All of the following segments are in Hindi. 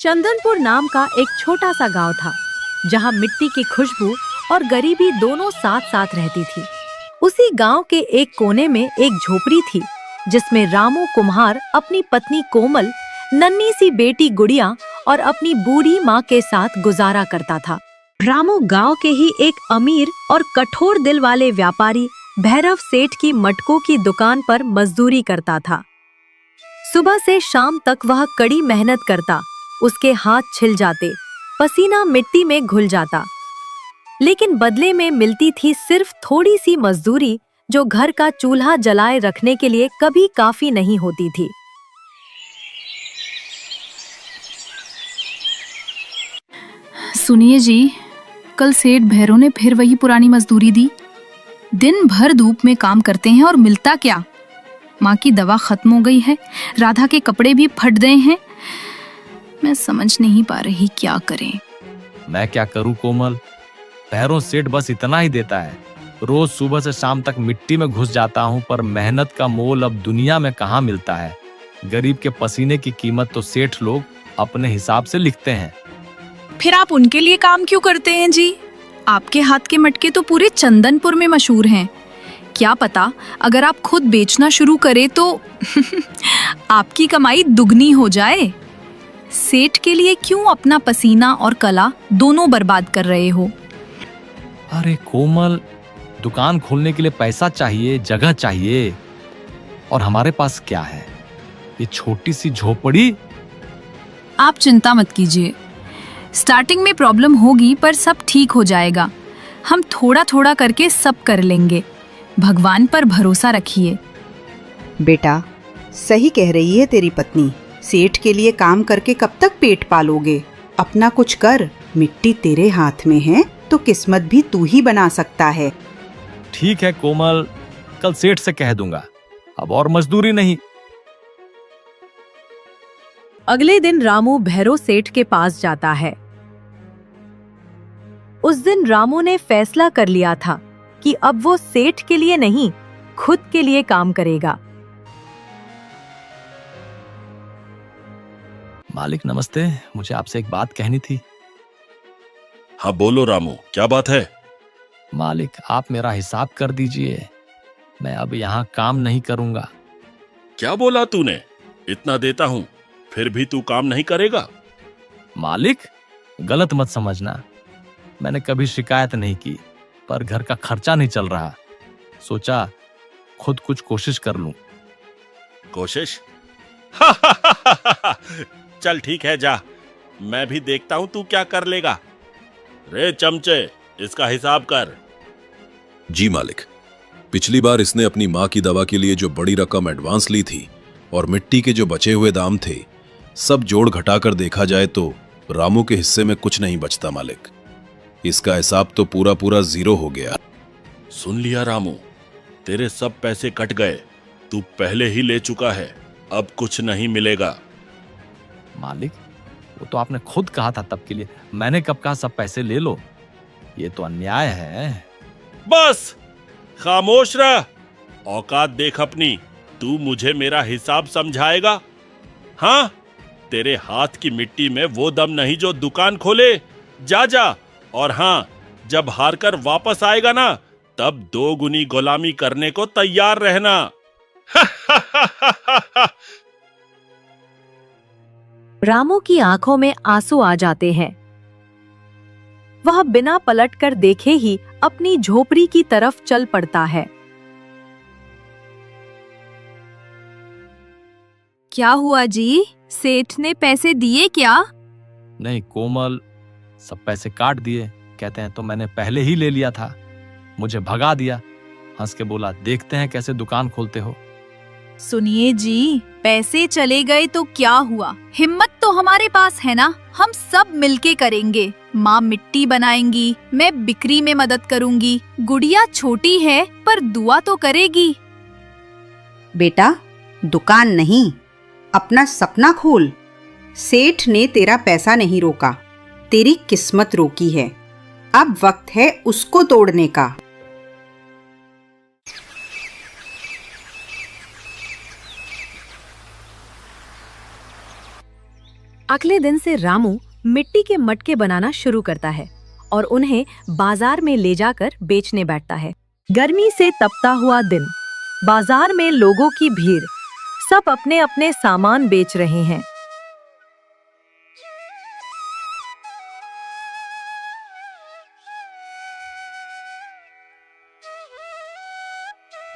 चंदनपुर नाम का एक छोटा सा गांव था, जहां मिट्टी की खुशबू और गरीबी दोनों साथ साथ रहती थी। उसी गांव के एक कोने में एक झोपड़ी थी, जिसमें रामू कुम्हार अपनी पत्नी कोमल, नन्ही सी बेटी गुड़िया और अपनी बूढ़ी माँ के साथ गुजारा करता था। रामू गांव के ही एक अमीर और कठोर दिल वाले व्यापारी भैरव सेठ की मटकों की दुकान पर मजदूरी करता था। सुबह से शाम तक वह कड़ी मेहनत करता, उसके हाथ छिल जाते, पसीना मिट्टी में घुल जाता, लेकिन बदले में मिलती थी सिर्फ थोड़ी सी मजदूरी, जो घर का चूल्हा जलाए रखने के लिए कभी काफी नहीं होती थी। सुनिए जी, कल सेठ भैरव ने फिर वही पुरानी मजदूरी दी। दिन भर धूप में काम करते हैं और मिलता क्या? माँ की दवा खत्म हो गई है, राधा के कपड़े भी फट गए हैं। मैं समझ नहीं पा रही क्या करें। मैं क्या करूं कोमल, भैरव सेठ बस इतना ही देता है। रोज सुबह से शाम तक मिट्टी में घुस जाता हूं, पर मेहनत का मोल अब दुनिया में कहाँ मिलता है। गरीब के पसीने की कीमत तो सेठ लोग अपने हिसाब से लिखते हैं। फिर आप उनके लिए काम क्यों करते हैं जी? आपके हाथ के मटके तो पूरे चंदनपुर में मशहूर हैं। क्या पता अगर आप खुद बेचना शुरू करें तो आपकी कमाई दुगनी हो जाए। सेठ के लिए क्यों अपना पसीना और कला दोनों बर्बाद कर रहे हो? अरे कोमल, दुकान खोलने के लिए पैसा चाहिए, जगह चाहिए, और हमारे पास क्या है? ये छोटी सी झोपड़ी। आप चिंता मत कीजिए, स्टार्टिंग में प्रॉब्लम होगी पर सब ठीक हो जाएगा। हम थोड़ा थोड़ा करके सब कर लेंगे। भगवान पर भरोसा रखिए। बेटा, सही कह रही है तेरी पत्नी। सेठ के लिए काम करके कब तक पेट पालोगे? अपना कुछ कर। मिट्टी तेरे हाथ में है तो किस्मत भी तू ही बना सकता है। ठीक है कोमल, कल सेठ से कह दूंगा, अब और मजदूरी नहीं। अगले दिन रामू भैरव सेठ के पास जाता है। उस दिन रामू ने फैसला कर लिया था कि अब वो सेठ के लिए नहीं, खुद के लिए काम करेगा। मालिक नमस्ते, मुझे आपसे एक बात कहनी थी। हाँ बोलो रामू, क्या बात है? मालिक, आप मेरा हिसाब कर दीजिए, मैं अब यहाँ काम नहीं करूंगा। क्या बोला तूने? इतना देता हूँ फिर भी तू काम नहीं करेगा? मालिक, गलत मत समझना, मैंने कभी शिकायत नहीं की, पर घर का खर्चा नहीं चल रहा, सोचा खुद कुछ कोशिश कर लूं। कोशिश? चल ठीक है, जा, मैं भी देखता हूं तू क्या कर लेगा। रे चमचे, इसका हिसाब कर। जी मालिक, पिछली बार इसने अपनी माँ की दवा के लिए जो बड़ी रकम एडवांस ली थी और मिट्टी के जो बचे हुए दाम थे, सब जोड़ घटाकर देखा जाए तो रामू के हिस्से में कुछ नहीं बचता मालिक। इसका हिसाब तो पूरा पूरा जीरो हो गया। सुन लिया रामू, तेरे सब पैसे कट गए, तू पहले ही ले चुका है, अब कुछ नहीं मिलेगा। मालिक, वो तो आपने खुद कहा था तब के लिए, मैंने कब कहा सब पैसे ले लो? ये तो अन्याय है। बस खामोश रह, औकात देख अपनी। तू मुझे मेरा हिसाब समझाएगा? हाँ, तेरे हाथ की मिट्टी में वो दम नहीं जो दुकान खोले। जा जा, और हाँ, जब हारकर वापस आएगा ना, तब 2 गुनी गुलामी करने को तैयार रहना। रामू की आंखों में आंसू आ जाते हैं। वह बिना पलटकर देखे ही अपनी झोपड़ी की तरफ चल पड़ता है। क्या हुआ जी? सेठ ने पैसे दिए क्या? नहीं कोमल, सब पैसे काट दिए। कहते हैं तो मैंने पहले ही ले लिया था, मुझे भगा दिया। हंस के बोला, देखते हैं कैसे दुकान खोलते हो। सुनिए जी, पैसे चले गए तो क्या हुआ? हिम्मत तो हमारे पास है ना, हम सब मिलके करेंगे। माँ मिट्टी बनाएंगी, मैं बिक्री में मदद करूंगी। गुड़िया छोटी है पर दुआ तो करेगी। बेटा, दुकान नहीं, अपना सपना खोल। सेठ ने तेरा पैसा नहीं रोका, तेरी किस्मत रोकी है। अब वक्त है उसको तोड़ने का। अगले दिन से रामू मिट्टी के मटके बनाना शुरू करता है और उन्हें बाजार में ले जाकर बेचने बैठता है। गर्मी से तपता हुआ दिन, बाजार में लोगों की भीड़, सब अपने अपने सामान बेच रहे हैं।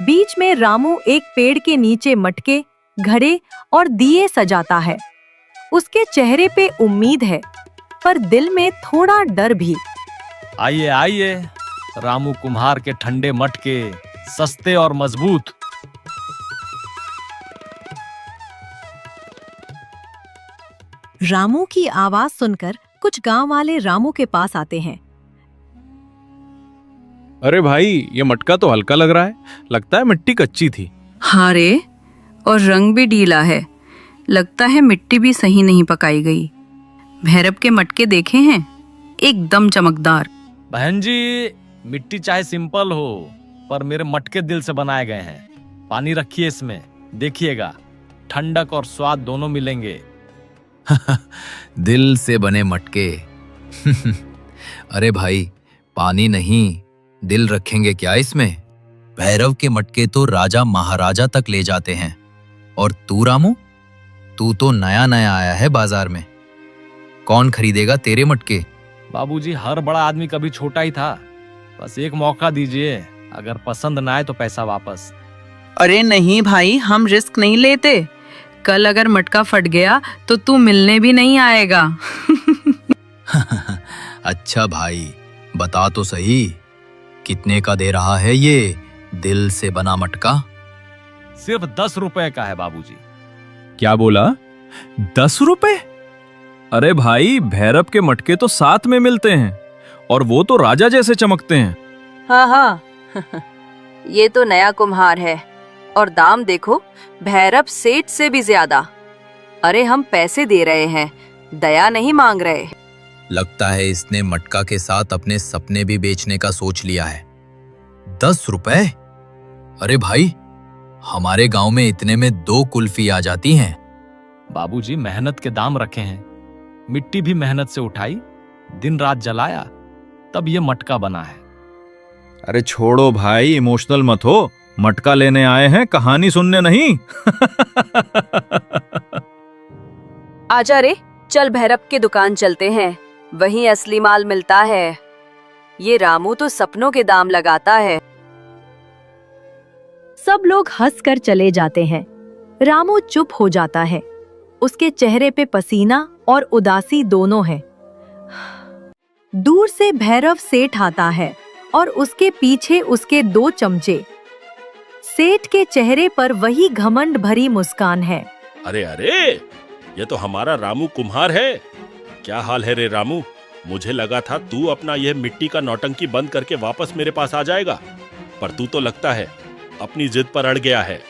बीच में रामू एक पेड़ के नीचे मटके, घड़े और दिए सजाता है। उसके चेहरे पे उम्मीद है, पर दिल में थोड़ा डर भी। आइए आइए, रामू कुम्हार के ठंडे मटके, सस्ते और मजबूत। रामू की आवाज सुनकर कुछ गांव वाले रामू के पास आते हैं। अरे भाई, ये मटका तो हल्का लग रहा है, लगता है मिट्टी कच्ची थी। हाँ रे, और रंग भी ढीला है, लगता है मिट्टी भी सही नहीं पकाई गई। भैरव के मटके देखे हैं, एकदम चमकदार। बहन जी, मिट्टी चाहे सिंपल हो, पर मेरे मटके दिल से बनाए गए हैं। पानी रखिए इसमें, देखिएगा ठंडक और स्वाद दोनों मिलेंगे। दिल से बने मटके। अरे भाई, पानी नहीं, दिल रखेंगे क्या इसमें? भैरव के मटके तो राजा महाराजा तक ले जाते हैं, और तू रामू, तू तो नया नया आया है बाजार में, कौन खरीदेगा तेरे मटके? बाबूजी, हर बड़ा आदमी कभी छोटा ही था, बस एक मौका दीजिए, अगर पसंद ना आए तो पैसा वापस। अरे नहीं भाई, हम रिस्क नहीं लेते, कल अगर मटका फट गया तो तू मिलने भी नहीं आएगा। अच्छा भाई, बता तो सही, कितने का दे रहा है ये दिल से बना मटका? सिर्फ 10 रुपए का है बाबूजी। क्या बोला? 10 रुपए? अरे भाई, भैरव के मटके तो 7 में मिलते हैं, और वो तो राजा जैसे चमकते हैं। हाँ हाँ, ये तो नया कुम्हार है, और दाम देखो, भैरव सेठ से भी ज्यादा। अरे हम पैसे दे रहे हैं, दया नहीं मांग रहे। लगता है इसने मटका के साथ अपने सपने भी बेचने का सोच लिया है। 10 रुपए? अरे भाई, हमारे गांव में इतने में 2 कुल्फी आ जाती हैं। बाबूजी, मेहनत के दाम रखे हैं, मिट्टी भी मेहनत से उठाई, दिन रात जलाया, तब ये मटका बना है। अरे छोड़ो भाई, इमोशनल मत हो, मटका लेने आए हैं, कहानी सुनने नहीं। आजा रे, चल भैरव के दुकान चलते हैं, वहीं असली माल मिलता है। ये रामू तो सपनों के दाम लगाता है। सब लोग हंसकर चले जाते हैं। रामू चुप हो जाता है, उसके चेहरे पे पसीना और उदासी दोनों है। दूर से भैरव सेठ आता है और उसके पीछे उसके 2 चमचे। सेठ के चेहरे पर वही घमंड भरी मुस्कान है। अरे अरे, ये तो हमारा रामू कुम्हार है। क्या हाल है रे रामू? मुझे लगा था तू अपना यह मिट्टी का नौटंकी बंद करके वापस मेरे पास आ जाएगा, पर तू तो लगता है अपनी जिद पर अड़ गया है।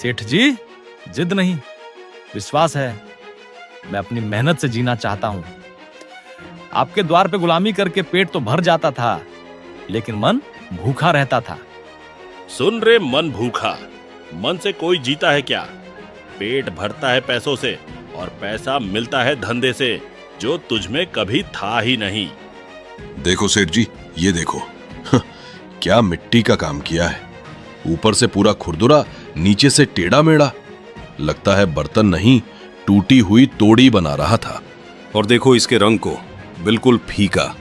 सेठ जी, जिद नहीं, विश्वास है। मैं अपनी मेहनत से जीना चाहता हूँ। आपके द्वार पे गुलामी करके पेट तो भर जाता था, लेकिन मन भूखा रहता था। सुन रे मन भूखा, मन से कोई जीता है क्या? पेट भरता है पैसों से, और पैसा मिलता है धंधे से, जो तुझमें कभी था ही नहीं। देखो सेठ जी, ये देखो। क्या मिट्टी का काम किया है, ऊपर से पूरा खुरदुरा, नीचे से टेढ़ा मेढ़ा। लगता है बर्तन नहीं, टूटी हुई तोड़ी बना रहा था। और देखो इसके रंग को, बिल्कुल फीका,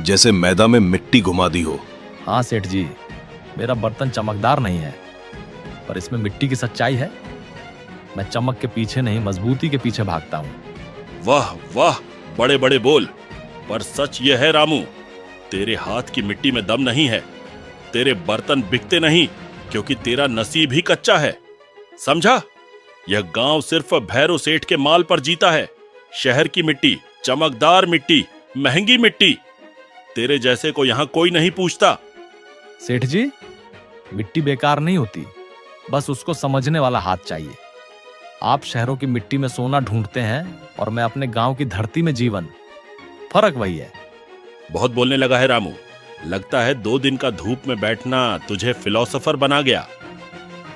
जैसे मैदा में मिट्टी घुमा दी हो। हाँ सेठ जी, मेरा बर्तन चमकदार नहीं है, पर इसमें मिट्टी की सच्चाई है। मैं चमक के पीछे नहीं, मजबूती के पीछे भागता हूँ। वाह वाह, बड़े बड़े बोल, पर सच ये है रामू, तेरे हाथ की मिट्टी में दम नहीं है। तेरे बर्तन बिकते नहीं, क्योंकि तेरा नसीब ही कच्चा है, समझा? यह गांव सिर्फ भैरव सेठ के माल पर जीता है। शहर की मिट्टी, चमकदार मिट्टी, महंगी मिट्टी, तेरे जैसे को यहाँ कोई नहीं पूछता। सेठ जी, मिट्टी बेकार नहीं होती, बस उसको समझने वाला हाथ चाहिए। आप शहरों की मिट्टी में सोना ढूंढते हैं, और मैं अपने गांव की धरती में जीवन। फर्क वही है। बहुत बोलने लगा है रामू, लगता है 2 दिन का धूप में बैठना तुझे फिलोसोफर बना गया।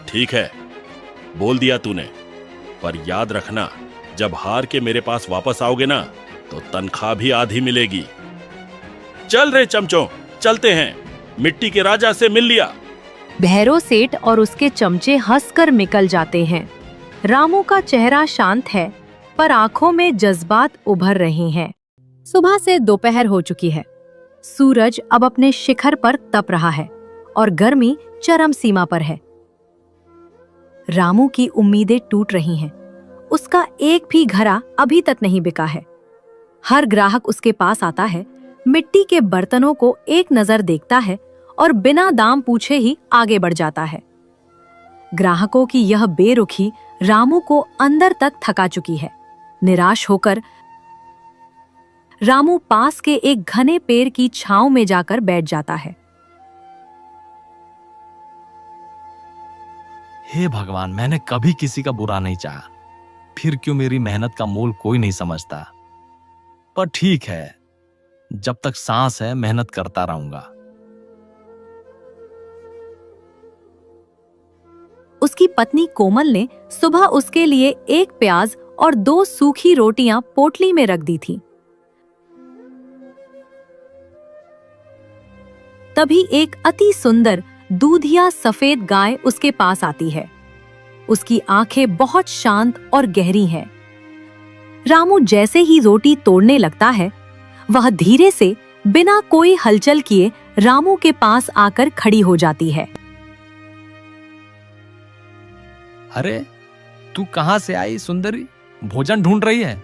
ठीक है, बोल दिया तूने, पर याद रखना, जब हार के मेरे पास वापस आओगे ना तो तनख्वाह भी आधी मिलेगी। चल रे चमचों, चलते हैं, मिट्टी के राजा से मिल लिया। भैरव सेठ और उसके चमचे हंसकर निकल जाते हैं। रामू का चेहरा शांत है, पर आंखों में जज्बात उभर रहे हैं। सुबह से दोपहर हो चुकी है। सूरज अब अपने शिखर पर तप रहा है और गर्मी चरम सीमा पर है। रामू की उम्मीदें टूट रही हैं। उसका एक भी घड़ा अभी तक नहीं बिका है। हर ग्राहक उसके पास आता है, मिट्टी के बर्तनों को एक नजर देखता है और बिना दाम पूछे ही आगे बढ़ जाता है। ग्राहकों की यह बेरुखी रामू को अंदर तक थका चुकी है। निराश होकर रामू पास के एक घने पेड़ की छांव में जाकर बैठ जाता है। हे भगवान, मैंने कभी किसी का बुरा नहीं चाहा, फिर क्यों मेरी मेहनत का मोल कोई नहीं समझता। पर ठीक है, जब तक सांस है मेहनत करता रहूंगा। उसकी पत्नी कोमल ने सुबह उसके लिए एक प्याज और 2 सूखी रोटियां पोटली में रख दी थी। तभी एक अति सुंदर दूधिया सफेद गाय उसके पास आती है। उसकी आंखें बहुत शांत और गहरी हैं। रामू जैसे ही रोटी तोड़ने लगता है, वह धीरे से बिना कोई हलचल किए रामू के पास आकर खड़ी हो जाती है। अरे तू कहां से आई सुंदरी? भोजन ढूंढ रही है?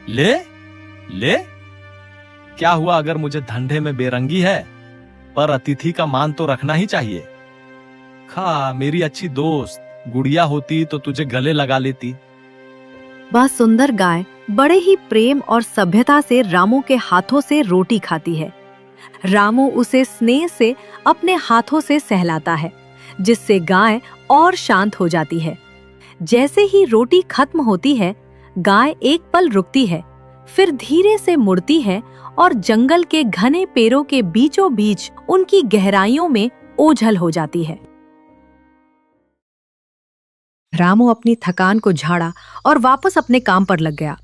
ले ले। क्या हुआ अगर मुझे धंधे में बेरंगी है, पर अतिथि का मान तो रखना ही चाहिए। खा, मेरी अच्छी दोस्त, गुड़िया होती तो तुझे गले लगा लेती। वह सुंदर गाय बड़े ही प्रेम और सभ्यता से रामू के हाथों से रोटी खाती है। रामू उसे स्नेह से अपने हाथों से सहलाता है, जिससे गाय और शांत हो जाती है। जैसे ही रोटी खत्म होती है, गाय एक पल रुकती है, फिर धीरे से मुड़ती है और जंगल के घने पेड़ों के बीचों बीच उनकी गहराइयों में ओझल हो जाती है। रामू अपनी थकान को झाड़ा और वापस अपने काम पर लग गया।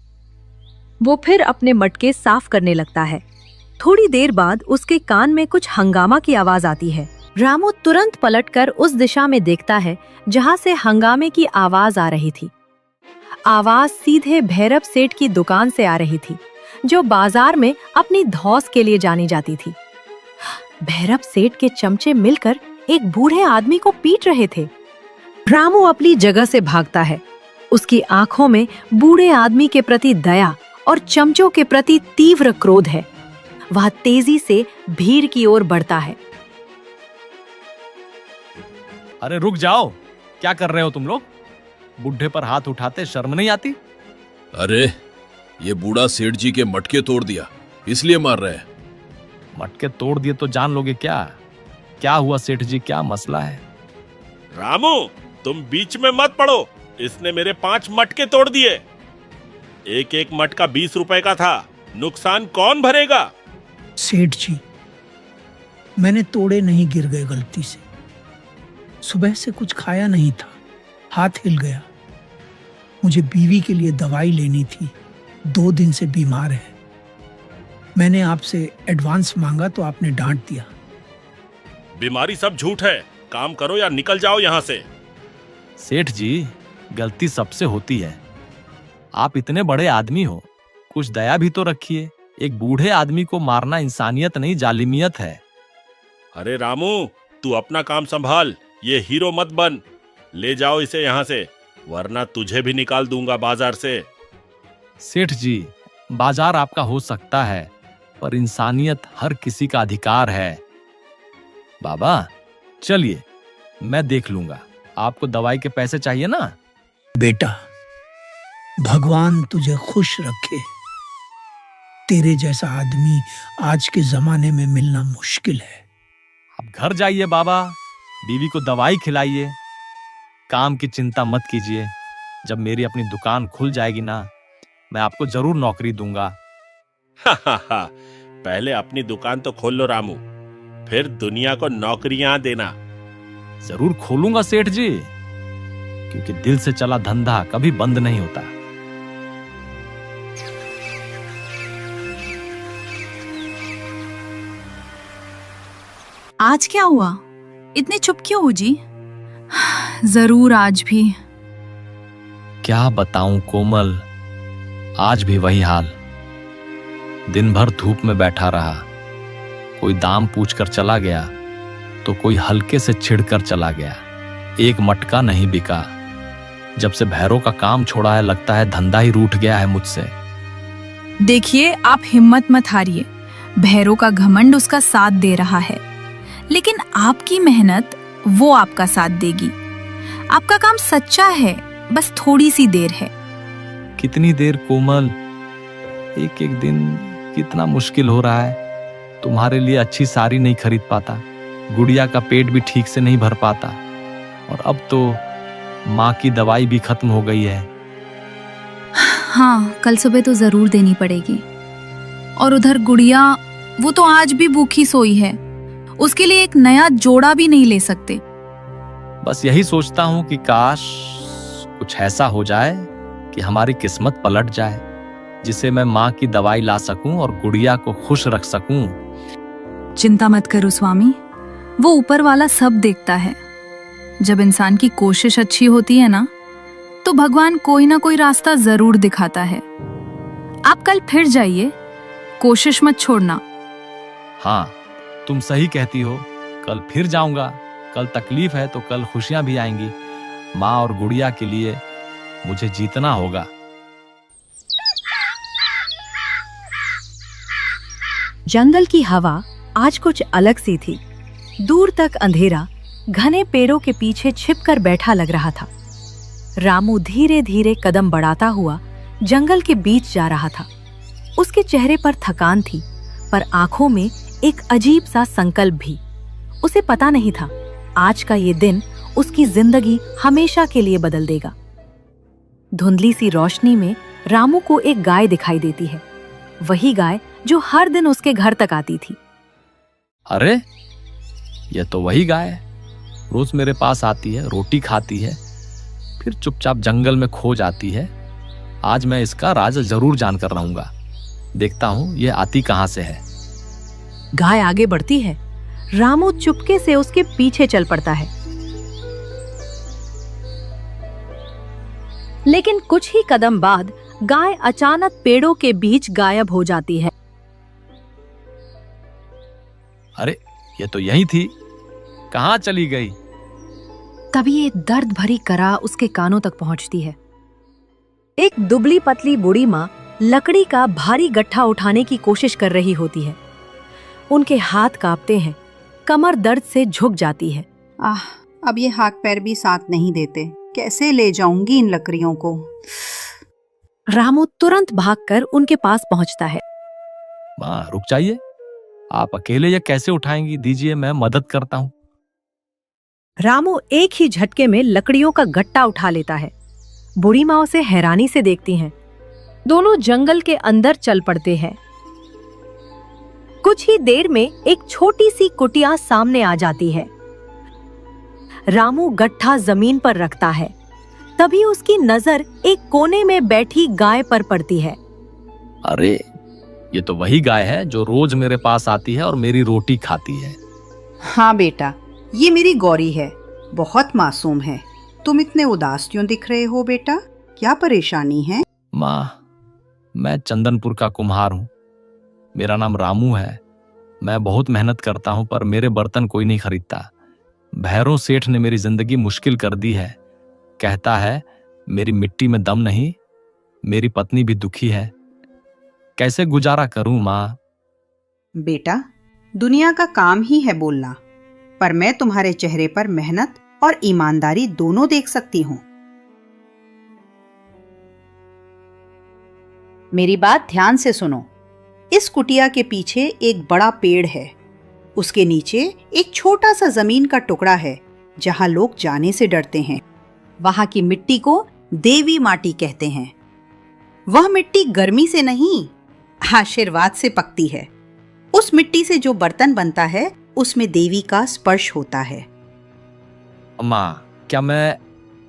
वो फिर अपने मटके साफ करने लगता है। थोड़ी देर बाद उसके कान में कुछ हंगामा की आवाज आती है। रामू तुरंत पलटकर उस दिशा में देखता है जहां से हंगामे की आवाज आ रही थी। आवाज सीधे भैरव सेठ की दुकान से आ रही थी, जो बाजार में अपनी धौस के लिए जानी जाती थी। भैरव सेठ के चमचे मिलकर एक बूढ़े आदमी को पीट रहे थे। रामू अपनी जगह से भागता है। उसकी आंखों में बूढ़े आदमी के प्रति दया और चमचों के प्रति तीव्र क्रोध है। वह तेजी से भीड़ की ओर बढ़ता है। अरे रुक जाओ, क्या कर रहे हो तुम लोग? बुढ़े पर हाथ उठाते शर्म नहीं आती? अरे ये बूढ़ा सेठ जी के मटके तोड़ दिया, इसलिए मार रहे हैं। मटके तोड़ दिए तो जान लोगे क्या? क्या हुआ सेठ जी, क्या मसला है? रामू, तुम बीच में मत पड़ो। इसने मेरे 5 मटके तोड़ दिए। एक एक मटका 20 रुपए का था। नुकसान कौन भरेगा? सेठ जी, मैंने तोड़े नहीं, गिर गए गलती से। सुबह से कुछ खाया नहीं था, हाथ हिल गया। मुझे बीवी के लिए दवाई लेनी थी, 2 दिन से बीमार है। मैंने आपसे एडवांस मांगा तो आपने डांट दिया। बीमारी सब झूठ है। काम करो या निकल जाओ यहाँ से। सेठ जी, गलती सबसे होती है। आप इतने बड़े आदमी हो, कुछ दया भी तो रखिए। एक बूढ़े आदमी को मारना इंसानियत नहीं, जालिमियत है। अरे रामू, तू अपना काम संभाल, ये हीरो मत बन। ले जाओ इसे यहाँ से, वरना तुझे भी निकाल दूंगा बाजार से। सेठ जी, बाजार आपका हो सकता है, पर इंसानियत हर किसी का अधिकार है। बाबा चलिए, मैं देख लूंगा। आपको दवाई के पैसे चाहिए ना? बेटा, भगवान तुझे खुश रखे। तेरे जैसा आदमी आज के जमाने में मिलना मुश्किल है। आप घर जाइए बाबा, बीवी को दवाई खिलाइए। काम की चिंता मत कीजिए। जब मेरी अपनी दुकान खुल जाएगी ना, मैं आपको जरूर नौकरी दूंगा। पहले अपनी दुकान तो खोल लो रामू, फिर दुनिया को नौकरियां देना। जरूर खोलूंगा सेठ जी, क्योंकि दिल से चला धंधा कभी बंद नहीं होता। आज क्या हुआ? इतने चुप क्यों हो जी? जरूर आज भी। क्या बताऊं कोमल, आज भी वही हाल। दिन भर धूप में बैठा रहा, कोई दाम पूछकर चला गया तो कोई हल्के से छिड़कर चला गया। एक मटका नहीं बिका। जब से भैरव का काम छोड़ा है लगता है धंधा ही रूठ गया है मुझसे। देखिए, आप हिम्मत मत हारिए। भैरव का घमंड उसका साथ दे रहा है, लेकिन आपकी मेहनत वो आपका साथ देगी। आपका काम सच्चा है, बस थोड़ी सी देर है। कितनी देर कोमल? एक एक दिन कितना मुश्किल हो रहा है। तुम्हारे लिए अच्छी साड़ी नहीं खरीद पाता, गुड़िया का पेट भी ठीक से नहीं भर पाता, और अब तो माँ की दवाई भी खत्म हो गई है। हाँ, कल सुबह तो जरूर देनी पड़ेगी। और उधर गुड़िया, वो तो आज भी भूखी सोई है। उसके लिए एक नया जोड़ा भी नहीं ले सकते। बस यही सोचता हूँ कि काश कुछ ऐसा हो जाए कि हमारी किस्मत पलट जाए, जिसे मैं माँ की दवाई ला सकूं और गुड़िया को खुश रख सकूं। चिंता मत करो स्वामी, वो ऊपर वाला सब देखता है। जब इंसान की कोशिश अच्छी होती है ना, तो भगवान कोई ना कोई रास्ता जरूर दिखाता है। आप कल फिर जाइए, कोशिश मत छोड़ना। हाँ, तुम सही कहती हो, कल फिर जाऊंगा। कल तकलीफ है तो कल खुशियां भी आएंगी। माँ और गुड़िया के लिए मुझे जीतना होगा। जंगल की हवा आज कुछ अलग सी थी। दूर तक अंधेरा घने पेड़ों के पीछे छिपकर बैठा लग रहा था। रामू धीरे धीरे कदम बढ़ाता हुआ जंगल के बीच जा रहा था। उसके चेहरे पर थकान थी, पर आंखों में एक अजीब सा संकल्प भी। उसे पता नहीं था आज का ये दिन उसकी जिंदगी हमेशा के लिए बदल देगा। धुंधली सी रोशनी में रामू को एक गाय दिखाई देती है, वही गाय जो हर दिन उसके घर तक आती थी। अरे, ये तो वही गाय है। रोज मेरे पास आती है, रोटी खाती है, फिर चुपचाप जंगल में खो जाती है। आज मैं इसका राज जरूर जानकर रहूंगा। देखता हूं ये आती कहां से है। गाय आगे बढ़ती है। रामू चुपके से उसके पीछे चल पड़ता है, लेकिन कुछ ही कदम बाद गाय अचानक पेड़ों के बीच गायब हो जाती है। अरे, ये तो यही थी, कहां चली गई? तभी एक दर्द भरी करा उसके कानों तक पहुंचती है। एक दुबली पतली बूढ़ी माँ लकड़ी का भारी गट्ठा उठाने की कोशिश कर रही होती है। उनके हाथ कांपते हैं, कमर दर्द से झुक जाती है। अब ये हाथ पैर भी साथ नहीं देते, कैसे ले जाऊंगी इन लकड़ियों को? रामू तुरंत भागकर उनके पास पहुंचता है। माँ, रुक जाइए, आप अकेले ये कैसे उठाएंगी? दीजिए, मैं मदद करता हूँ। रामू एक ही झटके में लकड़ियों का गट्टा उठा लेता है। बूढ़ी माँ उसे हैरानी से देखती हैं। दोनों जंगल के अंदर चल पड़ते हैं। कुछ ही देर में एक छोटी सी कुटिया सामने आ जाती है। रामू गट्ठा जमीन पर रखता है, तभी उसकी नजर एक कोने में बैठी गाय पर पड़ती है। अरे, ये तो वही गाय है जो रोज मेरे पास आती है और मेरी रोटी खाती है। हाँ बेटा, ये मेरी गौरी है, बहुत मासूम है। तुम इतने उदास क्यों दिख रहे हो बेटा? क्या परेशानी है? माँ, मैं चंदनपुर का कुम्हार हूँ। मेरा नाम रामू है। मैं बहुत मेहनत करता हूँ, पर मेरे बर्तन कोई नहीं खरीदता। भैरव सेठ ने मेरी जिंदगी मुश्किल कर दी है। कहता है मेरी मिट्टी में दम नहीं। मेरी पत्नी भी दुखी है। कैसे गुजारा करूं माँ? बेटा, दुनिया का काम ही है बोलना, पर मैं तुम्हारे चेहरे पर मेहनत और ईमानदारी दोनों देख सकती हूँ। मेरी बात ध्यान से सुनो। इस कुटिया के पीछे एक बड़ा पेड़ है। उसके नीचे एक छोटा सा जमीन का टुकड़ा है जहाँ लोग जाने से डरते हैं। वहां की मिट्टी को देवी माटी कहते हैं। वह मिट्टी गर्मी से नहीं, आशीर्वाद से पकती है। उस मिट्टी से जो बर्तन बनता है उसमें देवी का स्पर्श होता है। माँ, क्या मैं?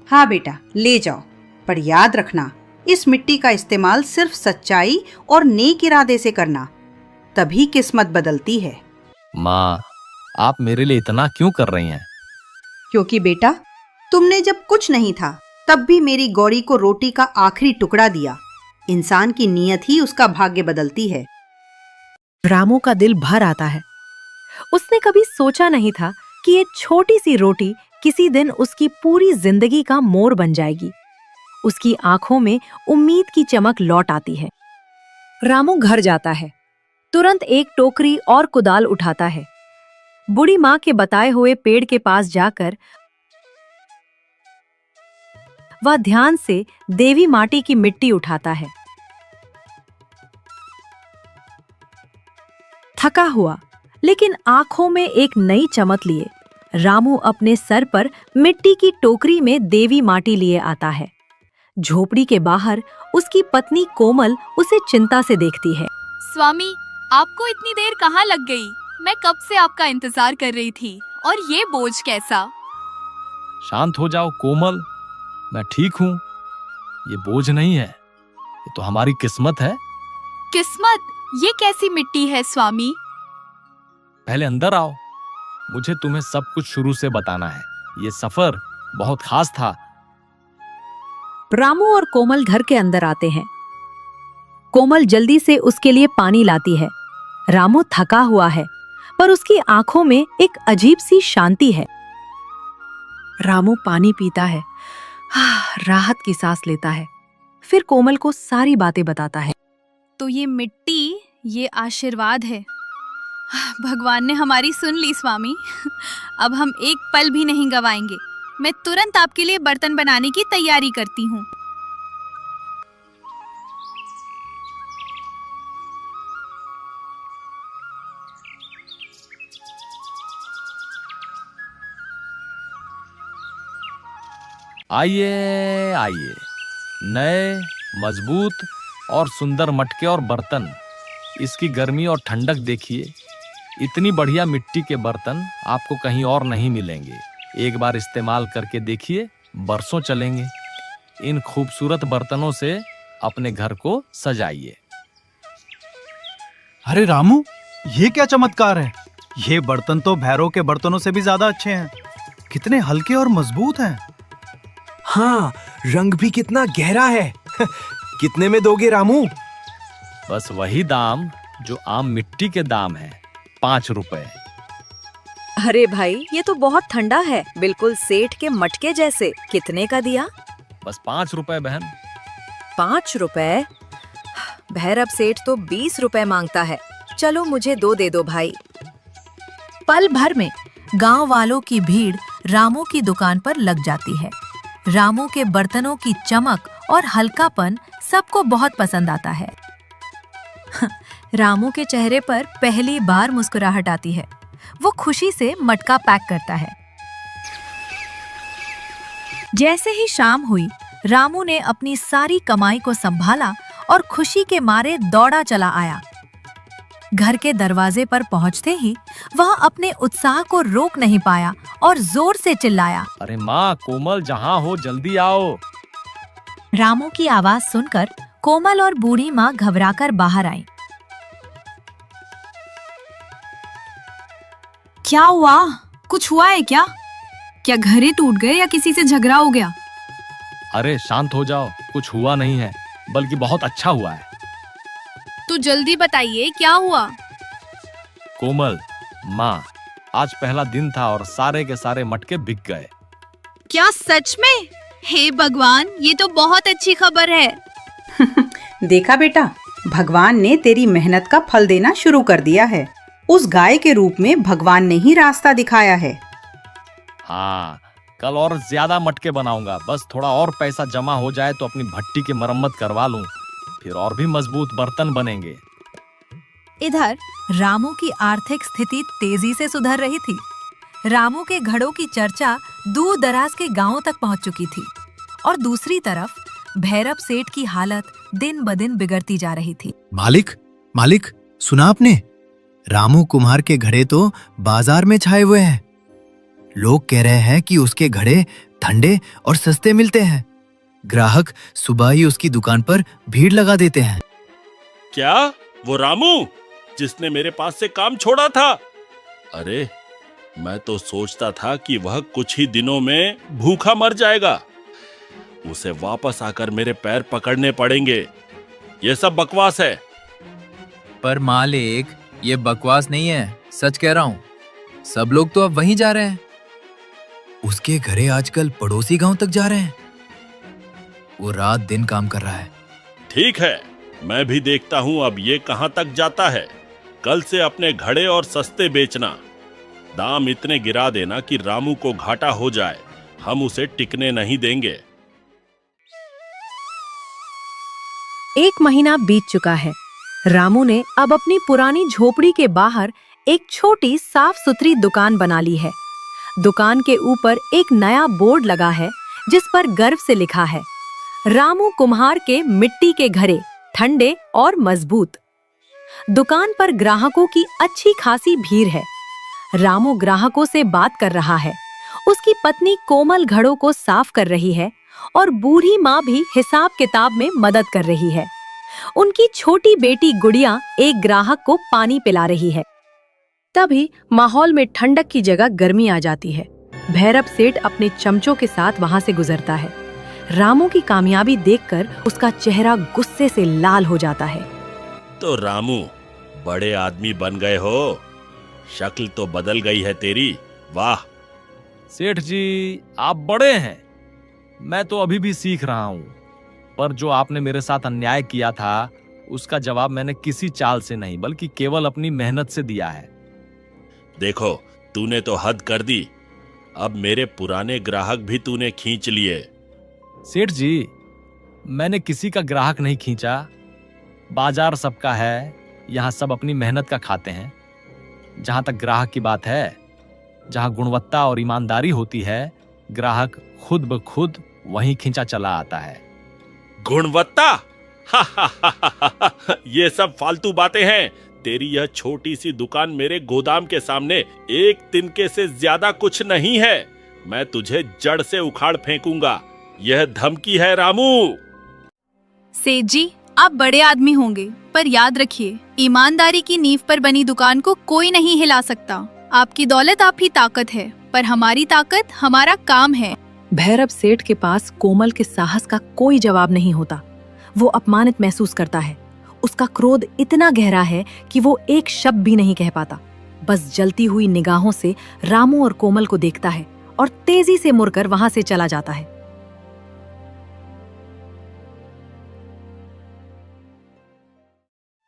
हाँ बेटा, ले जाओ, पर याद रखना इस मिट्टी का इस्तेमाल सिर्फ सच्चाई और नेक इरादे से करना, तभी किस्मत बदलती है। माँ, आप मेरे लिए इतना क्यों कर रही हैं? क्योंकि बेटा, तुमने जब कुछ नहीं था तब भी मेरी गौरी को रोटी का आखिरी टुकड़ा दिया। इंसान की नीयत ही उसका भाग्य बदलती है। रामू का दिल भर आता है। उसने कभी सोचा नहीं था कि ये छोटी सी रोटी किसी दिन उसकी पूरी जिंदगी का मोड़ बन जाएगी। उसकी आंखों में उम्मीद की चमक लौट आती है। रामू घर जाता है, तुरंत एक टोकरी और कुदाल उठाता है। बूढ़ी माँ के बताए हुए पेड़ के पास जाकर वह ध्यान से देवी माटी की मिट्टी उठाता है। थका हुआ लेकिन आंखों में एक नई चमक लिए रामू अपने सर पर मिट्टी की टोकरी में देवी माटी लिए आता है। झोपड़ी के बाहर उसकी पत्नी कोमल उसे चिंता से देखती है। स्वामी, आपको इतनी देर कहाँ लग गई? मैं कब से आपका इंतजार कर रही थी। और ये बोझ कैसा? शांत हो जाओ कोमल, मैं ठीक हूँ। ये बोझ नहीं है, ये तो हमारी किस्मत है। किस्मत? ये कैसी मिट्टी है स्वामी? पहले अंदर आओ, मुझे तुम्हें सब कुछ शुरू से बताना है। ये सफर बहुत खास था। रामू और कोमल घर के अंदर आते हैं। कोमल जल्दी से उसके लिए पानी लाती है। रामू थका हुआ है पर उसकी आंखों में एक अजीब सी शांति है। रामू पानी पीता है, राहत की सांस लेता है, फिर कोमल को सारी बातें बताता है। तो ये मिट्टी, ये आशीर्वाद है। भगवान ने हमारी सुन ली स्वामी। अब हम एक पल भी नहीं गवाएंगे। मैं तुरंत आपके लिए बर्तन बनाने की तैयारी करती हूँ। आइए आइए, नए, मजबूत और सुंदर मटके और बर्तन। इसकी गर्मी और ठंडक देखिए। इतनी बढ़िया मिट्टी के बर्तन आपको कहीं और नहीं मिलेंगे। एक बार इस्तेमाल करके देखिए, बरसों चलेंगे। इन खूबसूरत बर्तनों से अपने घर को सजाइए। अरे रामू, ये क्या चमत्कार है? ये बर्तन तो भैरव के बर्तनों से भी ज्यादा अच्छे हैं। कितने हल्के और मजबूत हैं। हाँ, रंग भी कितना गहरा है। कितने में दोगे रामू? बस वही दाम जो आम मिट्टी के दाम है, 5 रुपए। अरे भाई, ये तो बहुत ठंडा है, बिल्कुल सेठ के मटके जैसे। कितने का दिया? बस 5 रुपए बहन। 5 रुपए? भैरव सेठ तो 20 रुपए मांगता है। चलो मुझे 2 दे दो भाई। पल भर में गांव वालों की भीड़ रामू की दुकान पर लग जाती है। रामू के बर्तनों की चमक और हल्कापन सबको बहुत पसंद आता है। रामू के चेहरे पर पहली बार मुस्कुराहट आती है। वो खुशी से मटका पैक करता है। जैसे ही शाम हुई, रामू ने अपनी सारी कमाई को संभाला और खुशी के मारे दौड़ा चला आया। घर के दरवाजे पर पहुंचते ही वह अपने उत्साह को रोक नहीं पाया और जोर से चिल्लाया, अरे माँ कोमल, जहाँ हो जल्दी आओ। रामू की आवाज सुनकर कोमल और बूढ़ी माँ घबराकर बाहर आईं। क्या हुआ? कुछ हुआ है क्या? क्या घरे टूट गए या किसी से झगड़ा हो गया? अरे शांत हो जाओ, कुछ हुआ नहीं है, बल्कि बहुत अच्छा हुआ है। तो जल्दी बताइए, क्या हुआ? कोमल, माँ, आज पहला दिन था और सारे के सारे मटके बिक गए। क्या सच में? हे भगवान, ये तो बहुत अच्छी खबर है। देखा बेटा, भगवान ने तेरी मेहनत का फल देना शुरू कर दिया है। उस गाय के रूप में भगवान ने ही रास्ता दिखाया है। हाँ, कल और ज्यादा मटके बनाऊंगा। बस थोड़ा और पैसा जमा हो जाए तो अपनी भट्टी की मरम्मत करवा लूं, फिर और भी मजबूत बर्तन बनेंगे। इधर रामू की आर्थिक स्थिति तेजी से सुधर रही थी। रामू के घड़ों की चर्चा दूर दराज के गांवों तक पहुंच चुकी थी और दूसरी तरफ भैरव सेठ की हालत दिन ब दिन बिगड़ती जा रही थी। मालिक, सुना आपने? रामू कुम्हार के घड़े तो बाजार में छाए हुए हैं। लोग कह रहे हैं कि उसके घड़े ठंडे और सस्ते मिलते हैं। ग्राहक सुबह ही उसकी दुकान पर भीड़ लगा देते हैं। क्या? वो रामू जिसने मेरे पास से काम छोड़ा था? अरे, मैं तो सोचता था कि वह कुछ ही दिनों में भूखा मर जाएगा। उसे वापस आकर मेरे पैर पकड़ने पड़ेंगे। ये सब बकवास है। पर मालिक, ये बकवास नहीं है, सच कह रहा हूं। सब लोग तो अब वहीं जा रहे हैं। उसके घरे आजकल पड़ोसी गांव तक जा रहे हैं। वो रात दिन काम कर रहा है। ठीक है, मैं भी देखता हूं अब ये कहां तक जाता है। कल से अपने घड़े और सस्ते बेचना। दाम इतने गिरा देना कि रामू को घाटा हो जाए। हम उसे टिकने नहीं देंगे। 1 महीना बीत चुका है। रामू ने अब अपनी पुरानी झोपड़ी के बाहर एक छोटी साफ सुथरी दुकान बना ली है। दुकान के ऊपर एक नया बोर्ड लगा है जिस पर गर्व से लिखा है, रामू कुम्हार के मिट्टी के घड़े, ठंडे और मजबूत। दुकान पर ग्राहकों की अच्छी खासी भीड़ है। रामू ग्राहकों से बात कर रहा है। उसकी पत्नी कोमल घड़ों को साफ कर रही है और बूढ़ी माँ भी हिसाब किताब में मदद कर रही है। उनकी छोटी बेटी गुड़िया एक ग्राहक को पानी पिला रही है। तभी माहौल में ठंडक की जगह गर्मी आ जाती है। भैरव सेठ अपने चमचों के साथ वहां से गुजरता है। रामू की कामयाबी देखकर उसका चेहरा गुस्से से लाल हो जाता है। तो रामू, बड़े आदमी बन गए हो। शक्ल तो बदल गई है तेरी। वाह। सेठ जी, आप बड़े हैं। मैं तो अभी भी सीख रहा हूं। पर जो आपने मेरे साथ अन्याय किया था, उसका जवाब मैंने किसी चाल से नहीं बल्कि केवल अपनी मेहनत से दिया है। देखो, तूने तो हद कर दी। अब मेरे पुराने ग्राहक भी तूने खींच लिए। सेठ जी, मैंने किसी का ग्राहक नहीं खींचा। बाजार सबका है। यहाँ सब अपनी मेहनत का खाते हैं। जहां तक ग्राहक की बात है, जहां गुणवत्ता और ईमानदारी होती है, ग्राहक खुद ब खुद वहीं खींचा चला आता है। गुणवत्ता? ये सब फालतू बातें हैं। तेरी यह छोटी सी दुकान मेरे गोदाम के सामने एक तिनके से ज्यादा कुछ नहीं है। मैं तुझे जड़ से उखाड़ फेंकूंगा। यह धमकी है रामू। सेठ जी, आप बड़े आदमी होंगे, पर याद रखिए, ईमानदारी की नींव पर बनी दुकान को कोई नहीं हिला सकता। आपकी दौलत आप ही ताकत है, पर हमारी ताकत हमारा काम है। भैरव सेठ के पास कोमल के साहस का कोई जवाब नहीं होता। वो अपमानित महसूस करता है। उसका क्रोध इतना गहरा है कि वो एक शब्द भी नहीं कह पाता। बस जलती हुई निगाहों से रामू और कोमल को देखता है और तेजी से मुड़कर वहां से चला जाता है।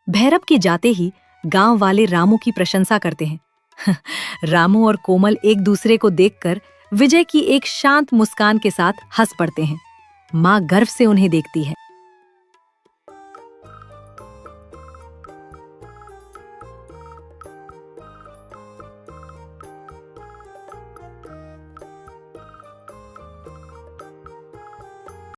भैरव के जाते ही गांव वाले रामू की प्रशंसा करते हैं। रामू और कोमल एक दूसरे को देखकर विजय की एक शांत मुस्कान के साथ हंस पड़ते हैं। माँ गर्व से उन्हें देखती है।